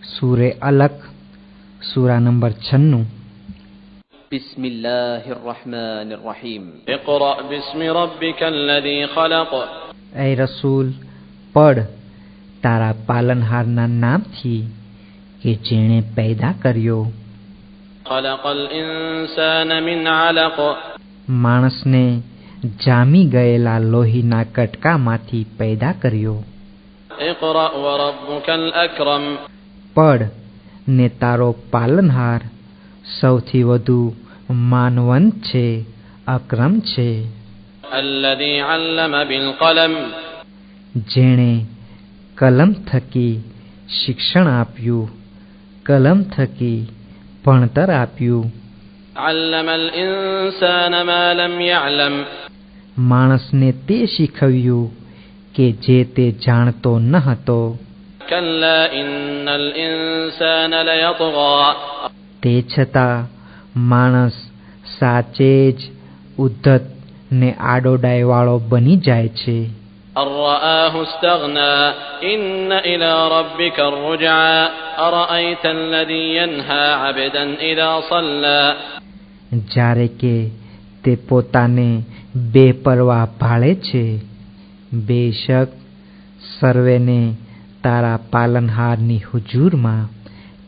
सूरे अलक सूरा नंबर 96। बिस्मिल्लाहिर्रहमानिर्रहीम। इक़रा बिस्मि रब्बिकल्लज़ी ख़लक़। ए रसूल, पढ़ तारा पालनहाરના નામથી કે જેણે પેદા કર્યો। ख़लक़ल ઇન્સાન મિન અલક। માણસને જામી ગયેલા લોહીના કટકામાંથી પેદા કર્યો। ઇक़રા વ રબ્બુકલ અકરમ। પઢ ને તારો પાલનહાર સૌથી વધુ માનવંત છે, અક્રમ છે। અલ્લઝી અલ્લમ બિલ કલમ। જેણે કલમ થકી શિક્ષણ આપ્યું, કલમ થકી ભણતર આપ્યું। અલ્લમલ ઇન્સાન મા લમ યઅલમ। માણસને તે શીખવ્યું કે જે તે જાણતો ન હતો। કલ્લા ઇન્નલ ઇન્સાન લયતગા। તે છતાં માણસ સાચે જ ઉદ્ધત ને આડોડાઈવાળો બની જાય છે। અરઆહુ ઇસ્તગના ઇન્ન ઇલા રબ્બિક અરજઆ અરઅયત અલ્લઝી યન્હા અબદન ઇઝા સલ્લા। જ્યારે કે તે પોતાને બેપરવાહ ભાળે છે, બેશક સર્વેને તારા પાલનહારની હુજૂરમાં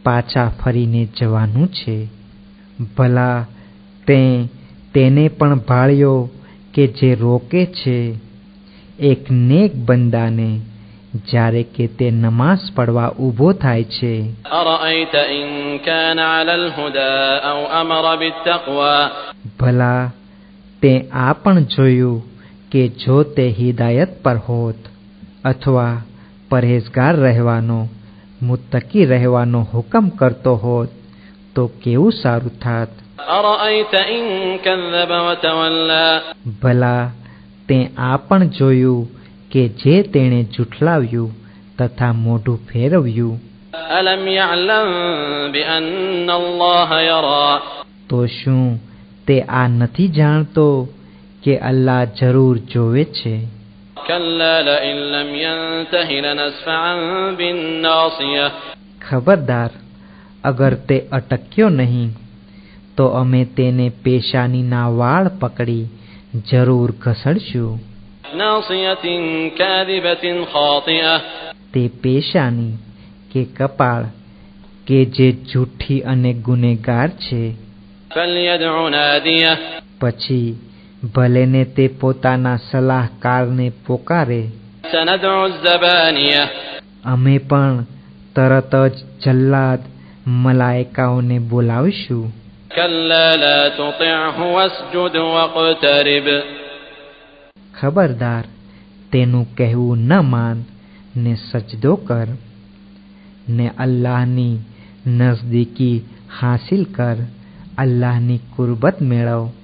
પાછા ફરીને જવાનું છે। ભલા તે તેને પણ ભાળ્યો કે જે રોકે છે એક નેક બંદાને જ્યારે કે તે નમાઝ પડવા ઊભો થાય છે। અરઅયત ઇન કાન અલલ હુદા અવ અમર બિત્તક્વા। ભલા તે આ પણ જોયું કે જો તે હિદાયત પર હોત અથવા પરહેઝગાર રહેવાનો, મુત્તકી રહેવાનો હુકમ કરતો હોત તો કેવું સારું થાત। અરઅયત ઇન કઝ્ઝબ વ તવલ્લા। ભલા તે આ પણ જોયું કે જે તેણે જુઠલાવ્યું તથા મોઢું ફેરવ્યું। અલમ યઅલમ બિઅન્ન અલ્લાહ યરા। તો શું તે આ નથી જાણતો કે અલ્લાહ જરૂર જોવે છે। કલ્લા લઇન લમ યન્તહિ લનસ્ફઅન બિન્નાસિયહ। ખબરદાર, અગર તે અટક્યો નહીં તો અમે તેને પેશાનીના વાળ પકડી જરૂર ઘસડશું। નાસિયતિન કાદિબતિન ખાતિઅહ। તે પેશાની કે કપાળ કે જે જૂઠી અને ગુનેગાર છે। ફલ્યદઉ નાદિયહ। પછી ભલેને તે પોતાના સલાહકારને પોકારે। સનદઉ ઝબાનિયહ। અમે પણ તરત જ જલ્લાદ મલાઈકાઓને બોલાવીશું। કલ્લા લા તુતિઅહુ વસ્જુદ વક્તરિબ। ખબરદાર, તેનું કહેવું ન માન ને સજદો કર ને અલ્લાહની નજદીકી હાસિલ કર, અલ્લાહની કુરબત મેળવ।